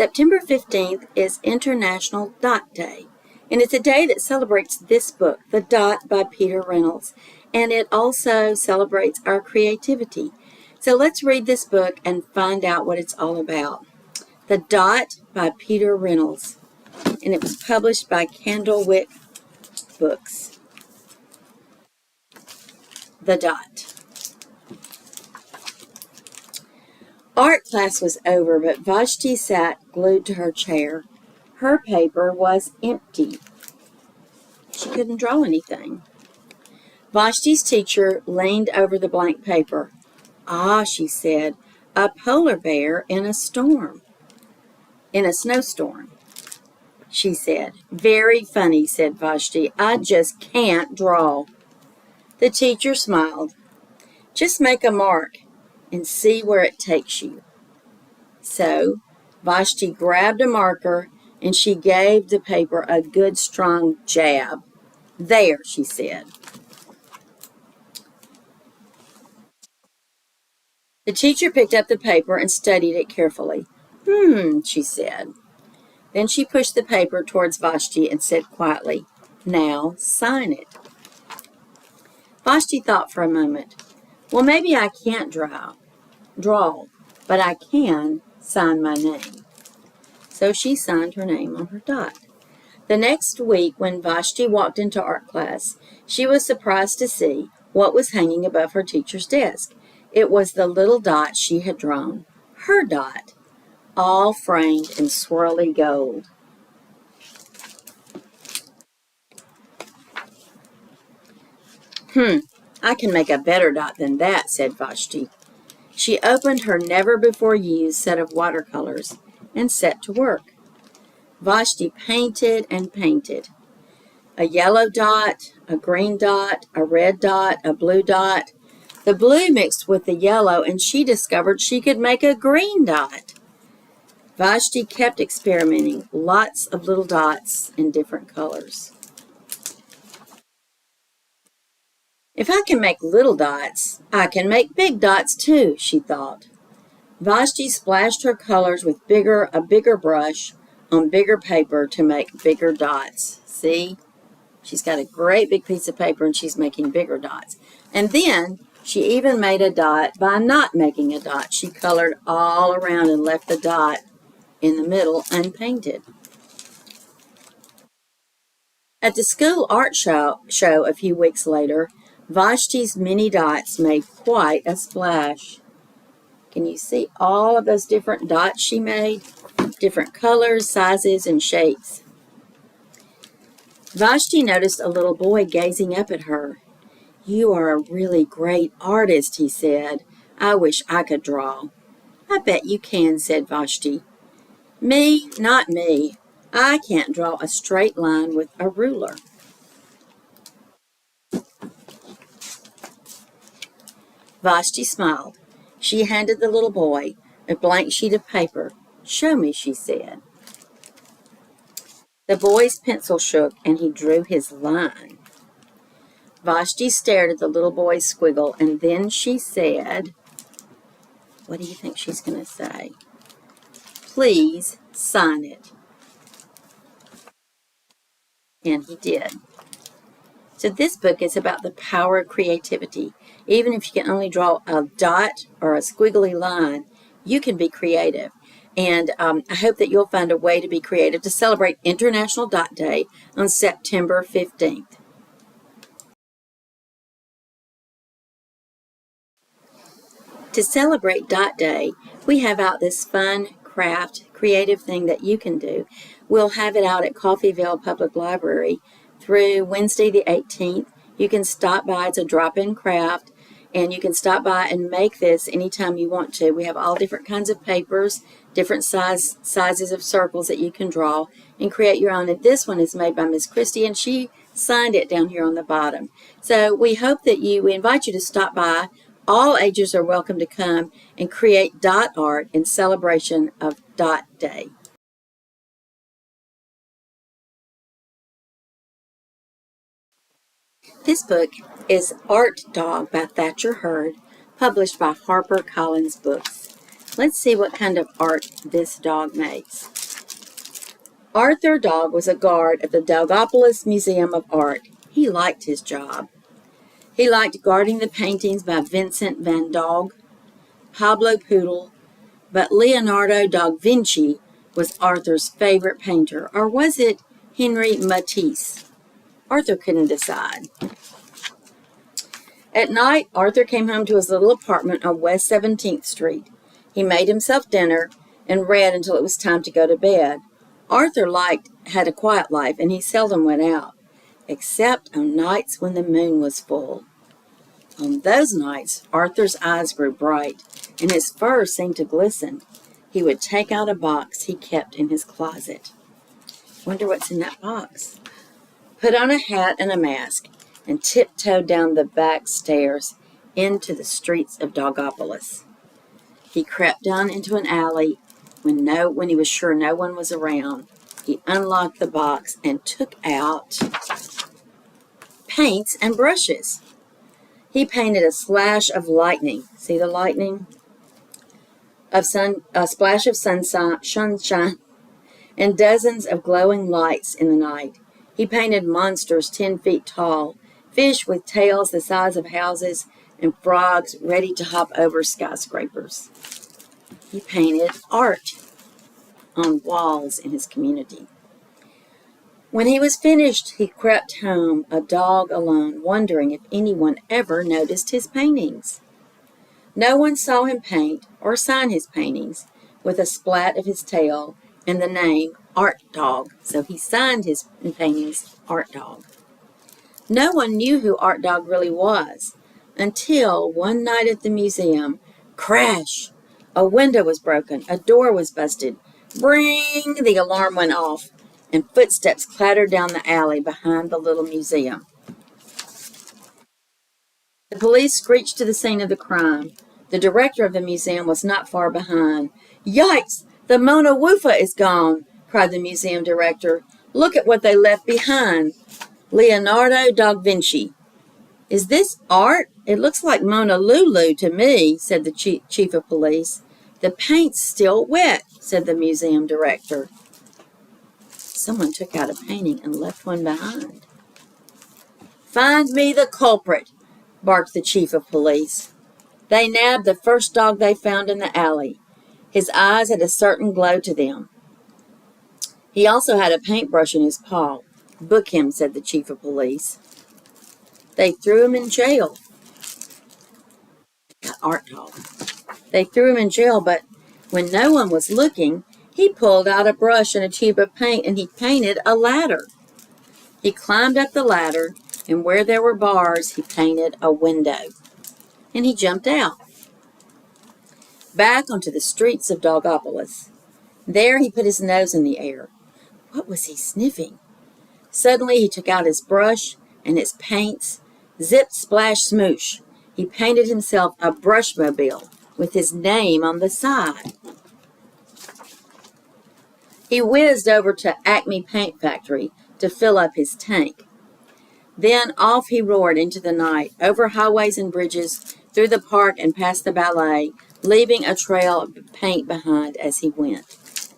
September 15th is International Dot Day, and it's a day that celebrates this book, The Dot by Peter Reynolds, and it also celebrates our creativity. So let's read this book and find out what it's all about. The Dot by Peter Reynolds, and it was published by Candlewick Books. The Dot. Art class was over, but Vashti sat glued to her chair. Her paper was empty. She couldn't draw anything. Vashti's teacher leaned over the blank paper. "Ah," she said, "a polar bear in a storm. In a snowstorm," she said. "Very funny," said Vashti. "I just can't draw." The teacher smiled. "Just make a mark and see where it takes you." So Vashti grabbed a marker and she gave the paper a good strong jab. "There," she said. The teacher picked up the paper and studied it carefully. She said. Then she pushed the paper towards Vashti and said quietly, "Now sign it." Vashti thought for a moment. "Well, maybe I can't draw, but I can sign my name." So she signed her name on her dot. The next week, when Vashti walked into art class, she was surprised to see what was hanging above her teacher's desk. It was the little dot she had drawn, her dot, all framed in swirly gold. "I can make a better dot than that," said Vashti. She opened her never-before-used set of watercolors and set to work. Vashti painted and painted. A yellow dot, a green dot, a red dot, a blue dot. The blue mixed with the yellow, and she discovered she could make a green dot. Vashti kept experimenting, lots of little dots in different colors. "If I can make little dots, I can make big dots too," she thought. Vashti splashed her colors with a bigger brush on bigger paper to make bigger dots. See? She's got a great big piece of paper and she's making bigger dots. And then she even made a dot by not making a dot. She colored all around and left the dot in the middle unpainted. At the school art show a few weeks later, Vashti's mini dots made quite a splash. Can you see all of those different dots she made? Different colors, sizes, and shapes. Vashti noticed a little boy gazing up at her. "You are a really great artist," he said. "I wish I could draw." "I bet you can," said Vashti. "Me? Not me. I can't draw a straight line with a ruler." Vashti smiled. She handed the little boy a blank sheet of paper. "Show me," she said. The boy's pencil shook and he drew his line. Vashti stared at the little boy's squiggle and then she said, what do you think she's going to say? "Please sign it." And he did. So this book is about the power of creativity. Even if you can only draw a dot or a squiggly line, you can be creative. And I hope that you'll find a way to be creative to celebrate International Dot Day on September 15th. To celebrate Dot Day, we have out this fun craft, creative thing that you can do. We'll have it out at Coffeyville Public Library through Wednesday the 18th. You can stop by. It's a drop-in craft, and you can stop by and make this anytime you want to. We have all different kinds of papers, different sizes of circles that you can draw and create your own. And this one is made by Miss Christie, and she signed it down here on the bottom. So we hope that we invite you to stop by. All ages are welcome to come and create dot art in celebration of Dot Day. This book is Art Dog by Thacher Hurd, published by HarperCollins Books. Let's see what kind of art this dog makes. Arthur Dog was a guard at the Dagopolis Museum of Art. He liked his job. He liked guarding the paintings by Vincent van Gogh, Pablo Poodle, but Leonardo da Vinci was Arthur's favorite painter, or was it Henri Matisse? Arthur couldn't decide. At night, Arthur came home to his little apartment on West 17th Street. He made himself dinner and read until it was time to go to bed. Arthur had a quiet life, and he seldom went out, except on nights when the moon was full. On those nights, Arthur's eyes grew bright, and his fur seemed to glisten. He would take out a box he kept in his closet. Wonder what's in that box? Put on a hat and a mask, and tiptoed down the back stairs into the streets of Dagopolis. He crept down into an alley when he was sure no one was around. He unlocked the box and took out paints and brushes. He painted a splash of lightning. See the lightning? A splash of sunshine, and dozens of glowing lights in the night. He painted monsters 10 feet tall, fish with tails the size of houses, and frogs ready to hop over skyscrapers. He painted art on walls in his community. When he was finished, he crept home, a dog alone, wondering if anyone ever noticed his paintings. No one saw him paint or sign his paintings with a splat of his tail and the name Art Dog, so he signed his paintings Art Dog. No one knew who Art Dog really was until one night at the museum, crash! A window was broken, a door was busted. Bring! The alarm went off, and footsteps clattered down the alley behind the little museum. The police screeched to the scene of the crime. The director of the museum was not far behind. Yikes! The Mona Wufa is gone, cried the museum director. Look at what they left behind. Leonardo da Vinci. Is this art? It looks like Mona Lulu to me, said the chief of police. The paint's still wet, said the museum director. Someone took out a painting and left one behind. Find me the culprit, barked the chief of police. They nabbed the first dog they found in the alley. His eyes had a certain glow to them. He also had a paintbrush in his paw. Book him, said the chief of police. They threw him in jail. Art Dog. They threw him in jail, but when no one was looking, he pulled out a brush and a tube of paint, and he painted a ladder. He climbed up the ladder, and where there were bars, he painted a window. And he jumped out. Back onto the streets of Dagopolis. There he put his nose in the air. What was he sniffing? Suddenly he took out his brush and his paints. Zip, splash, smoosh. He painted himself a brushmobile with his name on the side. He whizzed over to Acme Paint Factory to fill up his tank. Then off he roared into the night, over highways and bridges, through the park and past the ballet, leaving a trail of paint behind as he went.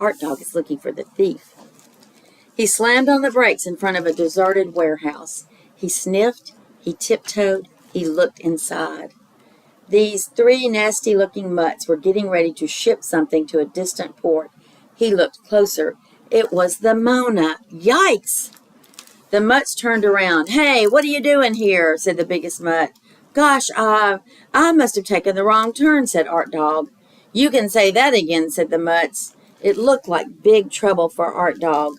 Art Dog is looking for the thief. He slammed on the brakes in front of a deserted warehouse. He sniffed, he tiptoed, he looked inside. These 3 nasty-looking mutts were getting ready to ship something to a distant port. He looked closer. It was the Mona. Yikes! The mutts turned around. Hey, what are you doing here? Said the biggest mutt. Gosh, I must have taken the wrong turn, said Art Dog. You can say that again, said the mutts. It looked like big trouble for Art Dog.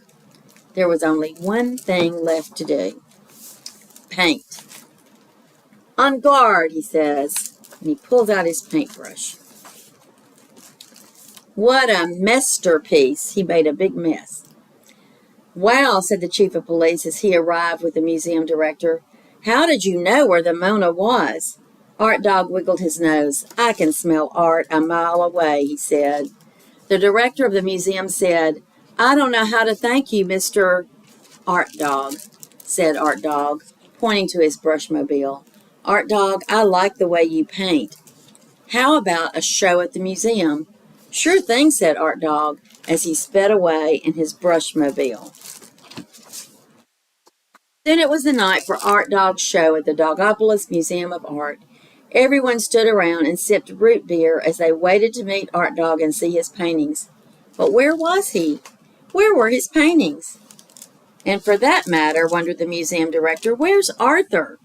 There was only one thing left to do. Paint. On guard, he says, and he pulls out his paintbrush. What a masterpiece. He made a big mess. Wow, said the chief of police as he arrived with the museum director. How did you know where the Mona was? Art Dog wiggled his nose. I can smell art a mile away, he said. The director of the museum said, I don't know how to thank you, Mr. Art Dog, said Art Dog, pointing to his brushmobile. Art Dog, I like the way you paint. How about a show at the museum? Sure thing, said Art Dog as he sped away in his brushmobile. Then it was the night for Art Dog's show at the Dogopolis Museum of Art. Everyone stood around and sipped root beer as they waited to meet Art Dog and see his paintings. But where was he? Where were his paintings? And for that matter, wondered the museum director, where's Arthur?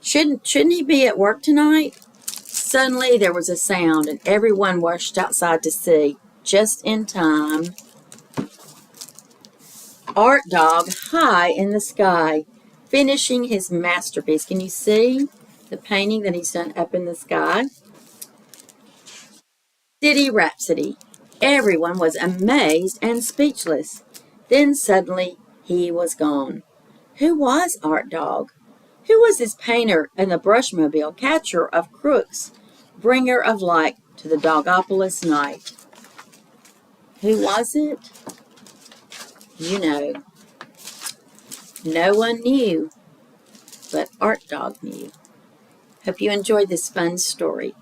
Shouldn't he be at work tonight? Suddenly there was a sound and everyone rushed outside to see. Just in time. Art Dog high in the sky, finishing his masterpiece. Can you see the painting that he's done up in the sky? City Rhapsody. Everyone was amazed and speechless. Then suddenly he was gone. Who was Art Dog? Who was this painter and the brushmobile, catcher of crooks, bringer of light to the Dogopolis night? Who was it? You know. No one knew, but Art Dog knew. Hope you enjoyed this fun story.